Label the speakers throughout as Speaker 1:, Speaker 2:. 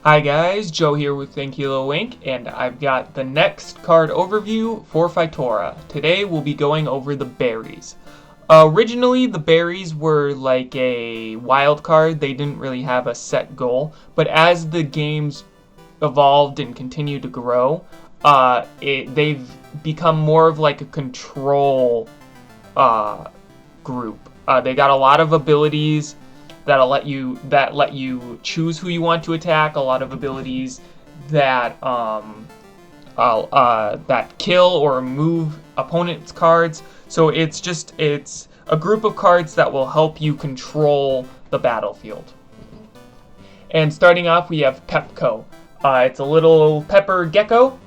Speaker 1: Hi guys, Joe here with Thankilo Inc. and I've got the next card overview for Phytora. Today we'll be going over the berries. Originally the berries were like a wild card, they didn't really have a set goal, but as the games evolved and continued to grow, they've become more of like a control group. They got a lot of abilities that let you choose who you want to attack. A lot of abilities that that kill or remove opponents' cards. So it's a group of cards that will help you control the battlefield. And starting off, we have Pepco. It's a little pepper gecko.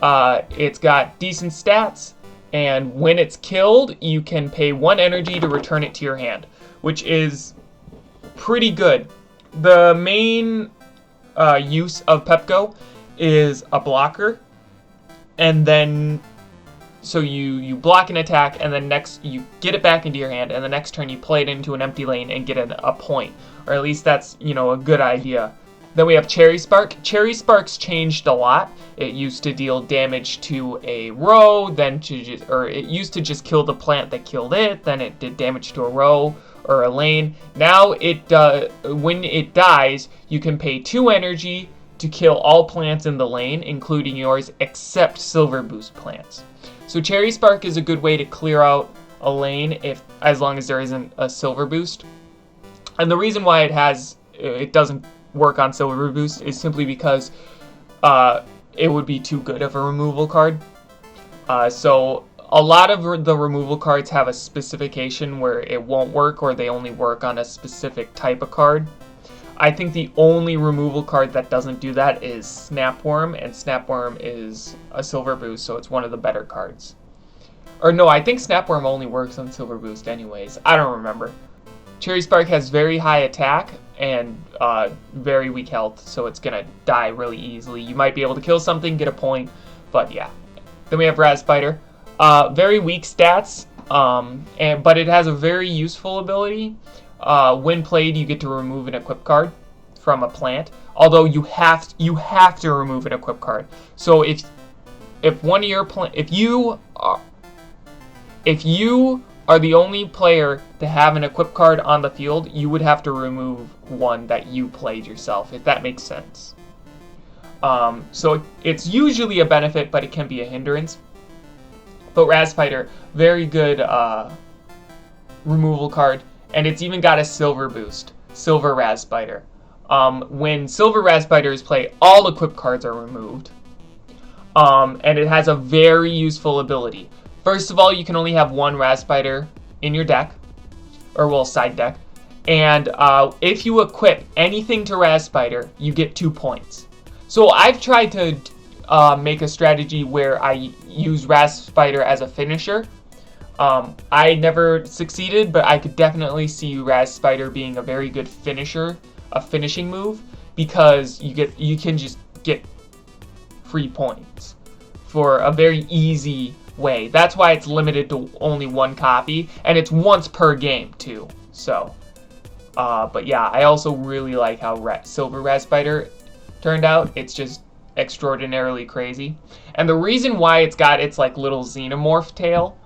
Speaker 1: It's got decent stats, and when it's killed, you can pay 1 energy to return it to your hand, which is pretty good. The main use of Pepco is a blocker, and then so you block an attack, and then next you get it back into your hand, and the next turn you play it into an empty lane and get a point, or at least that's a good idea. Then we have Cherry Spark. Cherry Spark's changed a lot. It used to deal damage to a row, it used to just kill the plant that killed it, then it did damage to a row or a lane. Now when it dies, you can pay 2 energy to kill all plants in the lane, including yours, except Silver Boost plants. So Cherry Spark is a good way to clear out a lane as long as there isn't a Silver Boost. And the reason why it doesn't work on Silver Boost is simply because it would be too good of a removal card. So a lot of the removal cards have a specification where it won't work, or they only work on a specific type of card. I think the only removal card that doesn't do that is Snapworm, and Snapworm is a Silver Boost, so it's one of the better cards. Or no, I think Snapworm only works on Silver Boost anyways. I don't remember. Cherry Spark has very high attack and very weak health, so it's gonna die really easily. You might be able to kill something, get a point, but yeah. Then we have Razz Spider. Very weak stats, but it has a very useful ability. When played, you get to remove an equip card from a plant. Although you have to remove an equip card. So if one of your if you are the only player to have an equip card on the field, you would have to remove one that you played yourself, if that makes sense. So it's usually a benefit, but it can be a hindrance. But Razz Spider, very good removal card, and it's even got a Silver Boost, Silver Razz Spider. When Silver Razz Spider is played, all equip cards are removed, and it has a very useful ability. First of all, you can only have 1 Razz Spider in your deck, or well, side deck, and if you equip anything to Razz Spider, you get 2 points. So I've tried to make a strategy where I use Razz Spider as a finisher. I never succeeded, but I could definitely see Razz Spider being a very good finisher, a finishing move, because you can just get free points for a very easy way. That's why it's limited to only 1 copy, and it's once per game too. So, but yeah, I also really like how Silver Razz Spider turned out. It's just extraordinarily crazy, and the reason why it's got its like little xenomorph tail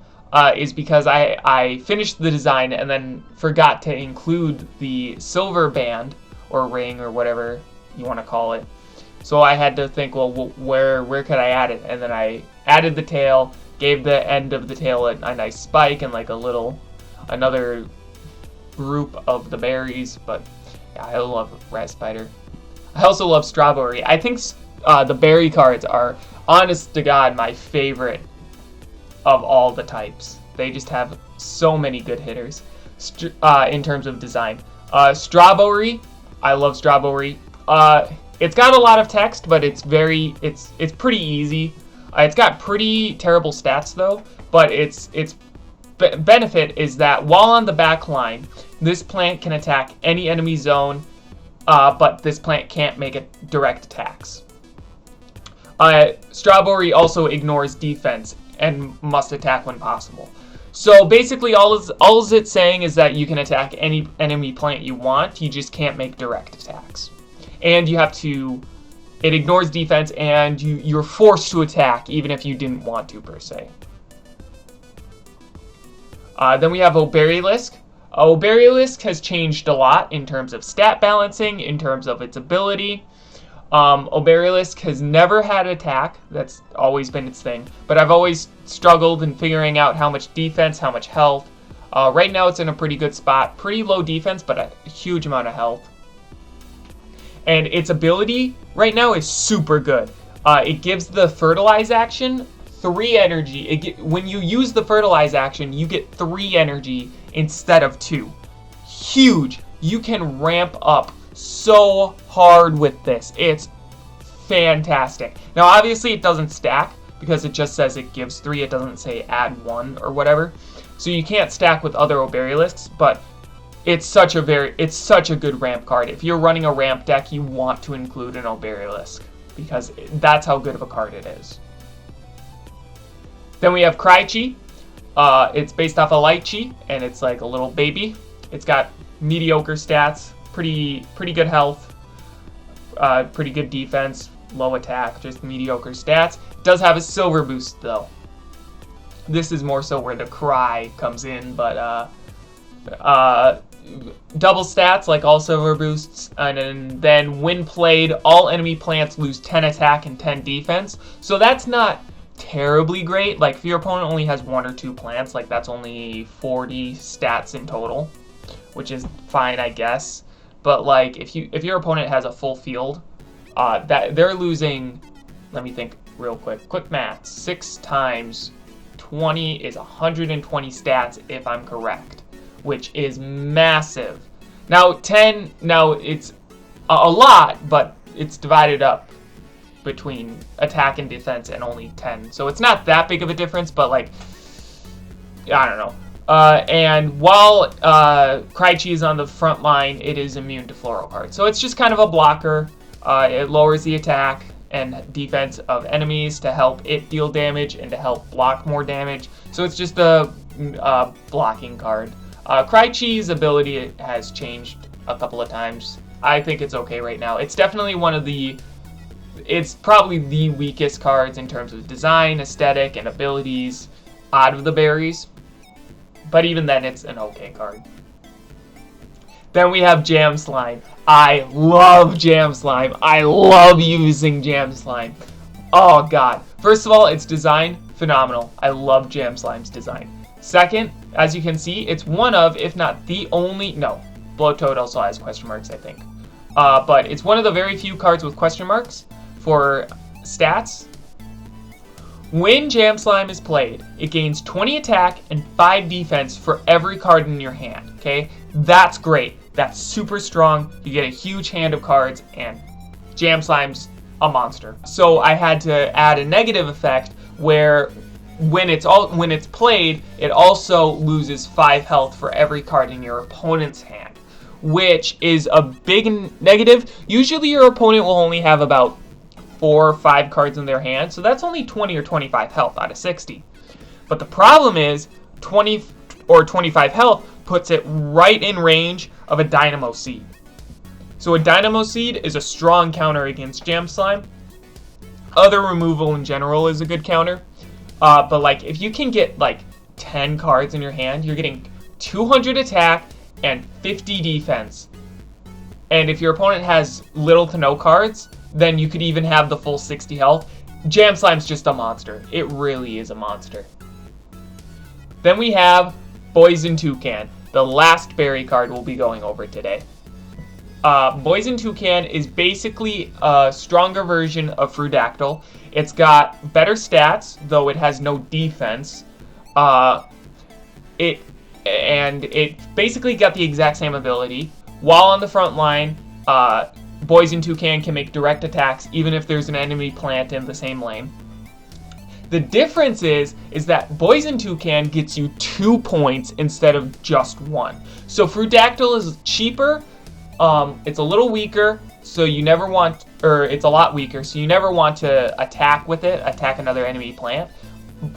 Speaker 1: is because I finished the design and then forgot to include the silver band or ring or whatever you want to call it. So I had to think, well, where could I add it? And then I added the tail, gave the end of the tail a nice spike and like another group of the berries. But yeah, I love Razz Spider. I also love Strawberry. I think the berry cards are, honest to God, my favorite of all the types. They just have so many good hitters in terms of design. Strawberry, I love Strawberry. It's got a lot of text, but it's pretty easy. It's got pretty terrible stats though, but its benefit is that while on the back line, this plant can attack any enemy zone, but this plant can't make direct attacks. Strawberry also ignores defense and must attack when possible. So basically all it's saying is that you can attack any enemy plant you want, you just can't make direct attacks. and you have to, it ignores defense, and you're forced to attack even if you didn't want to per se. Then we have Oberry. Oberry has changed a lot in terms of stat balancing, in terms of its ability. Oberry has never had attack. That's always been its thing. But I've always struggled in figuring out how much defense, how much health. Right now it's in a pretty good spot. Pretty low defense, but a huge amount of health. And its ability right now is super good. It gives the Fertilize action 3 energy. When you use the Fertilize action, you get 3 energy instead of 2. Huge. You can ramp up so hard with this. It's fantastic. Now, obviously, it doesn't stack because it just says it gives 3. It doesn't say add 1 or whatever. So you can't stack with other Oberry, but it's such a good ramp card. If you're running a ramp deck, you want to include an Oberry because that's how good of a card it is. Then we have Crichi. It's based off of Lychee, and it's like a little baby. It's got mediocre stats, pretty good health, pretty good defense, low attack, just mediocre stats. It does have a silver boost though. This is more so where the cry comes in, but double stats like all silver boosts, and then when played, all enemy plants lose 10 attack and 10 defense. So that's not terribly great. Like if your opponent only has 1 or 2 plants, like that's only 40 stats in total, which is fine, I guess. But like if your opponent has a full field, that they're losing. Let me think real quick math. 6 times 20 is 120 stats if I'm correct, which is massive. Now 10. Now it's a lot, but it's divided up between attack and defense and only 10. So it's not that big of a difference, but like, I don't know. And while Crichi is on the front line, it is immune to Floral cards. So it's just kind of a blocker. It lowers the attack and defense of enemies to help it deal damage and to help block more damage. So it's just a blocking card. Crichi's ability has changed a couple of times. I think it's okay right now. It's definitely it's probably the weakest cards in terms of design, aesthetic, and abilities out of the berries. But even then, it's an okay card. Then we have Jam Slime. I love Jam Slime. I love using Jam Slime. Oh god. First of all, its design, phenomenal. I love Jam Slime's design. Second, as you can see, it's one of, if not the only, no, Blowtoad also has question marks, I think. But it's one of the very few cards with question marks for stats. When Jam Slime is played, it gains 20 attack and 5 defense for every card in your hand, okay? That's great. That's super strong. You get a huge hand of cards, and Jam Slime's a monster. So I had to add a negative effect where when it's played, it also loses 5 health for every card in your opponent's hand, which is a big negative. Usually your opponent will only have about 4 or 5 cards in their hand, so that's only 20 or 25 health out of 60. But the problem is 20 or 25 health puts it right in range of a Dynamo Seed. So a Dynamo Seed is a strong counter against Jam Slime. Other removal in general is a good counter. But like if you can get like 10 cards in your hand, you're getting 200 attack and 50 defense. And if your opponent has little to no cards, then you could even have the full 60 health. Jam Slime's just a monster. It really is a monster. Then we have Poison Toucan, the last berry card we'll be going over today. Poison Toucan is basically a stronger version of Fruitdactyl. It's got better stats, though it has no defense. It basically got the exact same ability. While on the front line, Poison Toucan can make direct attacks even if there's an enemy plant in the same lane. The difference is that Poison Toucan gets you 2 points instead of just 1. So Fruitdactyl is cheaper. It's a little weaker, so you never want, or it's a lot weaker, so you never want to attack with it, attack another enemy plant.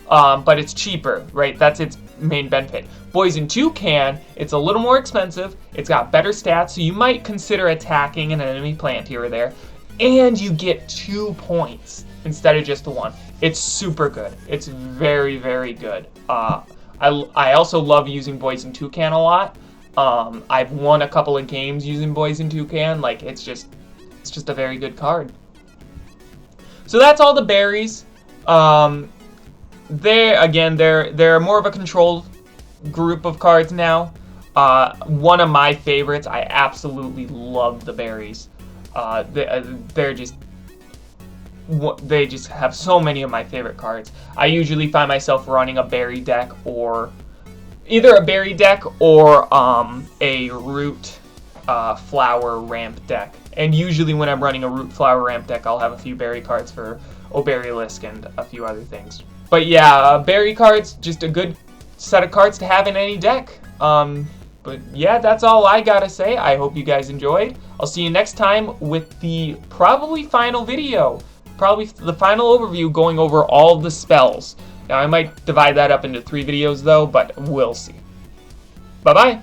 Speaker 1: But it's cheaper, right? That's its main benefit. Poison Toucan, it's a little more expensive, it's got better stats, so you might consider attacking an enemy plant here or there, and you get 2 points instead of just the 1. It's super good. It's very, very good. I also love using Poison Toucan a lot. I've won a couple of games using Poison Toucan. Like, it's just a very good card. So that's all the berries. They're more of a controlled group of cards now. One of my favorites. I absolutely love the berries. They just have so many of my favorite cards. I usually find myself running a berry deck, or either a berry deck or a root flower ramp deck. And usually when I'm running a root flower ramp deck, I'll have a few berry cards for Oberry and a few other things. But yeah, berry cards, just a good set of cards to have in any deck. But yeah, that's all I gotta say. I hope you guys enjoyed. I'll see you next time with the probably final video. Probably the final overview going over all the spells. Now I might divide that up into 3 videos though, but we'll see. Bye-bye.